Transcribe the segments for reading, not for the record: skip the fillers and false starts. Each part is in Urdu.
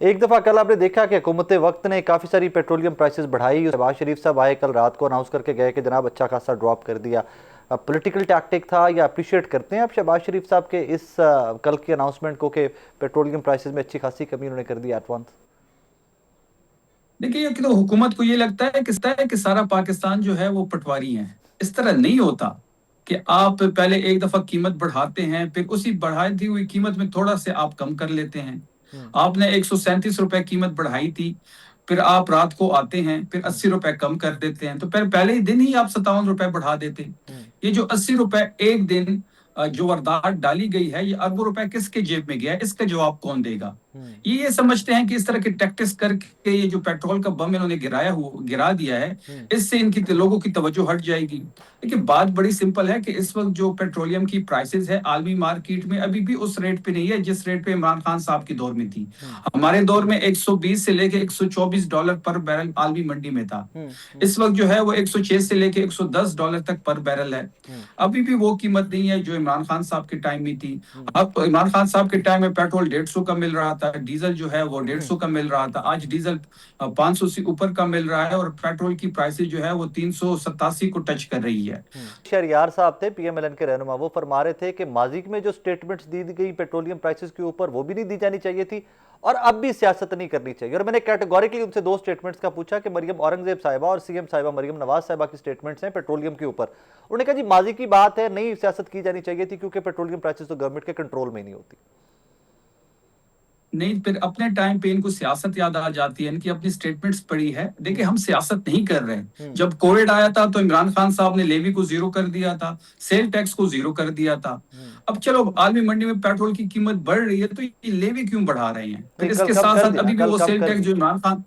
ایک دفعہ کل آپ نے دیکھا کہ حکومت وقت نے کافی ساری پیٹرولیم پرائسز بڑھائی، شہباز شریف صاحب آئے کل رات کو اناؤنس کر کے گئے کہ جناب اچھا خاصا ڈراپ کر دیا. پولیٹیکل ٹیکٹک تھا یا اپریشیٹ کرتے ہیں آپ شہباز شریف صاحب کے اس کل کی اناؤنسمنٹ کو کہ پیٹرولیم پرائسز میں اچھی خاصی کمی انہوں نے کر دی ایٹ ونس؟ دیکھیے کہ تو حکومت کو یہ لگتا ہے کہ سارا پاکستان جو ہے وہ پٹواری ہے. اس طرح نہیں ہوتا کہ آپ پہلے ایک دفعہ قیمت بڑھاتے ہیں، پھر اسی بڑھائی ہوئی قیمت میں تھوڑا سے آپ کم کر لیتے ہیں. آپ نے 137 روپے قیمت بڑھائی تھی، پھر آپ رات کو آتے ہیں، پھر 80 روپے کم کر دیتے ہیں، تو پھر پہلے ہی دن ہی آپ 57 روپے بڑھا دیتے. یہ جو 80 روپے ایک دن جو واردات ڈالی گئی ہے، یہ اربوں روپے کس کے جیب میں گیا ہے، اس کا جواب کون دے گا؟ یہ سمجھتے ہیں کہ اس طرح کے ٹیکٹس کر کے یہ جو پیٹرول کا بم انہوں نے گرا دیا ہے، اس سے ان کی لوگوں کی توجہ ہٹ جائے گی. لیکن بات بڑی سمپل ہے کہ اس وقت جو پیٹرولیم کی پرائسز ہے عالمی مارکیٹ میں ابھی بھی اس ریٹ پہ نہیں ہے جس ریٹ پہ عمران خان صاحب کے دور میں تھی. ہمارے دور میں 120 سے لے کے $124 پر بیرل عالمی منڈی میں تھا. اس وقت جو ہے وہ 106 سے لے کے $110 تک پر بیرل ہے. ابھی بھی وہ قیمت نہیں ہے جو عمران خان صاحب کے ٹائم میں تھی. اب عمران خان صاحب کے ٹائم میں پیٹرول 150 کا مل رہا تھا، ڈیزل جو ہے وہ 150 کا مل رہا تھا. آج ڈیزل 500 سے اوپر کا مل رہا ہے اور پیٹرول کی پرائسز جو ہے وہ 387 کو ٹچ کر رہی ہے. شہریار صاحب تھے پی ایم ایل این کے رہنما، وہ فرما رہے تھے کہ ماضی میں جو سٹیٹمنٹس دی گئی پیٹرولیم پرائسز کے اوپر وہ بھی نہیں دی جانی چاہیے تھی اور اب بھی سیاست نہیں کرنی چاہیے. اور میں نے کیٹیگوریکلی ان سے دو سٹیٹمنٹس کا پوچھا کہ مریم اورنگزیب صاحبہ اور سی ایم صاحبہ مریم نواز صاحبہ کی سٹیٹمنٹس ہیں پیٹرولیم کے اوپر. انہوں نے کہا جی ماضی کی بات ہے، نئی سیاست کی جانی چاہیے تھی کیونکہ پیٹرولیم پرائسز تو گورنمنٹ کے کنٹرول میں ہی نہیں ہوتی. نہیں، پھر اپنے ٹائم پہ ان کو سیاست یاد آ جاتی ہے، ان کی اپنی سٹیٹمنٹس پڑی ہے. دیکھیں ہم سیاست نہیں کر رہے. جب کووڈ آیا تھا تو عمران خان صاحب نے لیوی کو زیرو کر دیا تھا، سیل ٹیکس کو زیرو کر دیا تھا. اب چلو عالمی منڈی میں پیٹرول کی قیمت بڑھ رہی ہے تو یہ لیوی کیوں بڑھا رہے ہیں؟ پھر نہیں اس کل کے کم ساتھ کر ساتھ دیا نا، ابھی بھی کل وہ کم سیل کر ٹیکس دی. جو عمران خان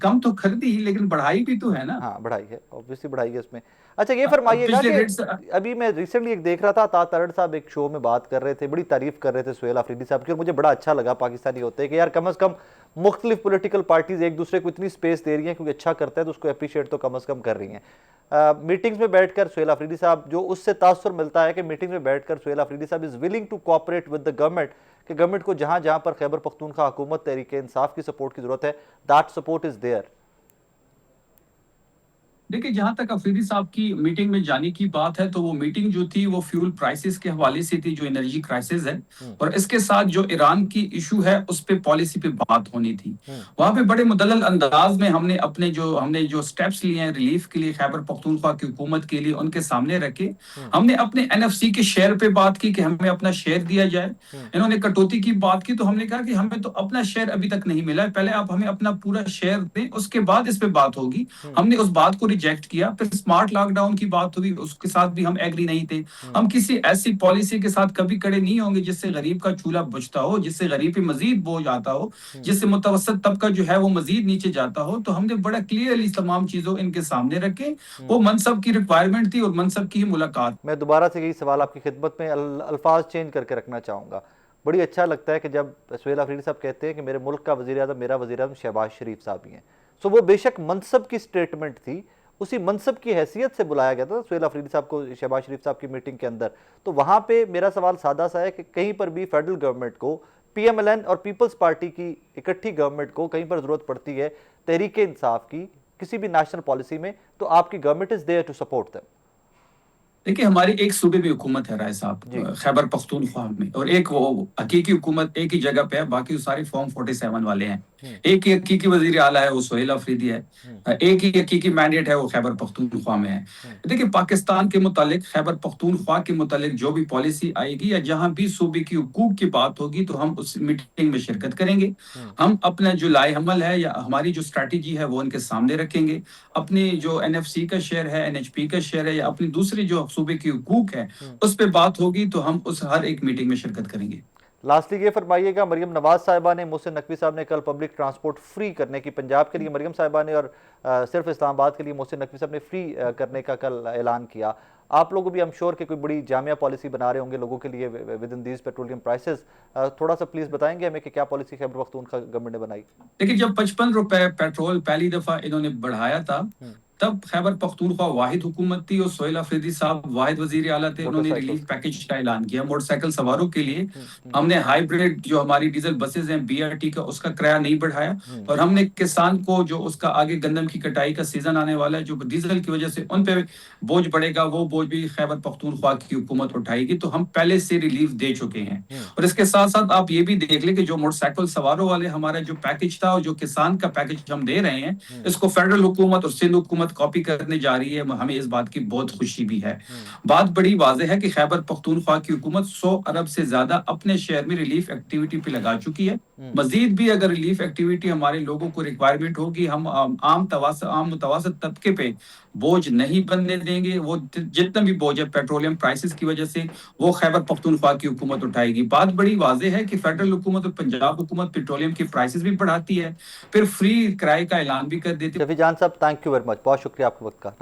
کم تو کر دی لیکن بڑھائی بھی تو ہے نا. ہاں بڑھائی ہے، اوبویسلی بڑھائی ہے اس میں. اچھا یہ فرمائیے گا پچھلے کہ ریٹ سے ابھی میں ریسنٹلی ایک دیکھ رہا تھا تا ترڑ صاحب ایک شو میں بات کر رہے تھے، بڑی تعریف کر رہے تھے سہیل آفریدی صاحب کی، اور مجھے بڑا اچھا لگا پاکستانی ہوتے کہ یار کم از کم مختلف پولیٹیکل پارٹیز ایک دوسرے کو اتنی سپیس دے رہی ہیں، کیونکہ اچھا کرتا ہے تو اس کو اپریشیٹ تو کم از کم کر رہی ہیں. میٹنگز میں بیٹھ کر سہیل آفریدی صاحب جو اس سے تاثر ملتا ہے کہ میٹنگ میں بیٹھ کر سہیل آفریدی صاحب is willing to cooperate with the government, کہ گورنمنٹ کو جہاں جہاں پر خیبر پختونخوا حکومت تحریک انصاف کی سپورٹ کی ضرورت ہے دیٹ سپورٹ از دیئر. دیکھیں جہاں تک افریدی صاحب کی میٹنگ میں جانے کی بات ہے تو وہ میٹنگ جو تھی وہ فیول پرائسز کے حوالے سے تھی، جو انرجی کرائسس ہے، اور اس کے ساتھ جو ایران کی ایشو ہے اس پہ پالیسی پہ بات ہونی تھی. وہاں پہ بڑے مدلل انداز میں ہم نے جو سٹیپس لیے ہیں ریلیف کے لیے خیبر پختونخوا کی حکومت کے لیے ان کے سامنے رکھے. ہم نے اپنے این ایف سی کے شیئر پہ بات کی کہ ہمیں اپنا شیئر دیا جائے. انہوں نے کٹوتی کی بات کی تو ہم نے کہا کہ ہمیں تو اپنا شیئر ابھی تک نہیں ملا ہے، پہلے آپ ہمیں اپنا پورا شیئر دیں، اس کے بعد اس پہ بات ہوگی. ہم نے اس بات کو ریجیکٹ کیا. پھر اسمارٹ لاک ڈاؤن کی بات ہوئی، اس کے ساتھ بھی ہم ایگری نہیں تھے. ہم کسی ایسی پالیسی کے ساتھ کبھی کڑے نہیں ہوں گے جس سے غریب کا چولہا بجھتا ہو، جس سے غریب پہ مزید بوجھ آتا ہو، جس سے متوسط طبقہ جو ہے وہ مزید نیچے جاتا ہو. تو ہم نے بڑا کلیئرلی تمام چیزوں ان کے سامنے رکھے. وہ منصب کی ریکوائرمنٹ تھی اور منصب کی ہی ملاقات. میں دوبارہ سے یہی سوال آپ کی خدمت میں الفاظ چینج کر کے رکھنا چاہوں گا. بڑی اچھا لگتا ہے کہ جب سہیل آفریدی صاحب کہتے ہیں کہ میرے ملک کا وزیر اعظم میرا وزیر اعظم شہباز شریف صاحب ہی ہیں. سو وہ بے شک منصب کی سٹیٹمنٹ تھی، اسی منصب کی حیثیت سے بلایا گیا تھا سہیل آفریدی صاحب کو شہباز شریف صاحب کی میٹنگ کے اندر. تو وہاں پہ میرا سوال سادہ سا ہے کہ کہیں پر بھی فیڈرل گورنمنٹ کو پی ایم ایل این اور پیپلز پارٹی کی اکٹھی گورنمنٹ کو کہیں پر ضرورت پڑتی ہے تحریک انصاف کی کسی بھی نیشنل پالیسی میں، تو آپ کی government is there to support them. دیکھیں ہماری ایک صوبے میں حکومت ہے رائے صاحب، جی خیبر پختونخوا میں، اور ایک وہ حقیقی حکومت ایک ہی جگہ پہ ہے، باقی سارے فارم 47 والے ہیں. ایک ہی حقیقی وزیر اعلیٰ ہے وہ سہیل آفریدی ہے، ایک ہی حقیقی مینڈیٹ ہے وہ خیبر پختونخوا میں ہے. دیکھیں پاکستان کے متعلق، خیبر پختونخوا کے متعلق جو بھی پالیسی آئے گی یا جہاں بھی صوبے کی حقوق کی بات ہوگی تو ہم اس میٹنگ میں شرکت کریں گے. ہم اپنا جو لائے عمل ہے یا ہماری جو اسٹریٹجی ہے وہ ان کے سامنے رکھیں گے. اپنی جو این ایف سی کا شیئر ہے، این ایچ پی کا شیئر ہے، یا اپنی دوسری جو صوبے کی حقوق ہے اس پہ بات ہوگی تو ہم اس ہر ایک میٹنگ میں شرکت کریں گے. لاسٹلی یہ فرمائیے گا، مریم نواز صاحبہ نے، محسن نقوی صاحب نے کل پبلک ٹرانسپورٹ فری کرنے کی پنجاب کے لیے مریم صاحبہ نے، اور صرف اسلام آباد کے لیے محسن نقوی صاحب نے فری کرنے کا کل اعلان کیا. آپ لوگ بھی ایم شور کہ کوئی بڑی جامعہ پالیسی بنا رہے ہوں گے لوگوں کے لیے with in these petroleum prices. تھوڑا سا پلیز بتائیں گے ہمیں کہ کیا پالیسی خیبر پختونخوا گورنمنٹ نے بنائی؟ لیکن جب 55 روپے پیٹرول پہلی دفعہ انہوں نے بڑھایا تھا تب خیبر پختونخوا واحد حکومت تھی اور سہیل آفریدی صاحب واحد وزیر اعلیٰ تھے. انہوں نے موٹر ریلیف سائیکل. پیکج کا اعلان کیا موٹر سائیکل سواروں کے لیے. ہم نے ہائیبریڈ جو ہماری ڈیزل بسز ہیں BRT کا اس کا کرایہ نہیں بڑھایا, اور ہم نے کسان کو جو اس کا آگے گندم کی کٹائی کا سیزن آنے والا ہے جو ڈیزل کی وجہ سے ان پہ بوجھ پڑے گا, وہ بوجھ بھی خیبر پختونخوا کی حکومت اٹھائے گی. تو ہم پہلے سے ریلیف دے چکے ہیں. اور اس کے ساتھ ساتھ آپ یہ بھی دیکھ لیں کہ جو موٹر سائیکل سواروں والے ہمارا جو پیکج تھا اور جو کسان کا پیکج ہم دے رہے ہیں, اس کو فیڈرل حکومت اور سندھ حکومت کاپی کرنے جا رہی ہے. ہمیں اس بات کی بہت خوشی بھی ہے. بات بڑی واضح ہے کہ خیبر پختونخوا کی حکومت 100 ارب سے زیادہ اپنے شہر میں ریلیف ایکٹیویٹی پہ لگا چکی ہے. مزید بھی اگر ریلیف ایکٹیویٹی ہمارے لوگوں کو ریکوائرمنٹ ہوگی, ہم عام متوسط طبقے پہ بوجھ نہیں بننے دیں گے. وہ جتنا بھی بوجھ ہے پیٹرولیم پرائسز کی وجہ سے وہ خیبر پختونخوا کی حکومت اٹھائے گی. بات بڑی واضح ہے کہ فیڈرل حکومت اور پنجاب حکومت پیٹرولیم کی پرائسز بھی بڑھاتی ہے, پھر فری کرائے کا اعلان بھی کر دیتی ہے. شفیع جان صاحب تھینک یو ویری مچ, بہت شکریہ آپ کے وقت کا.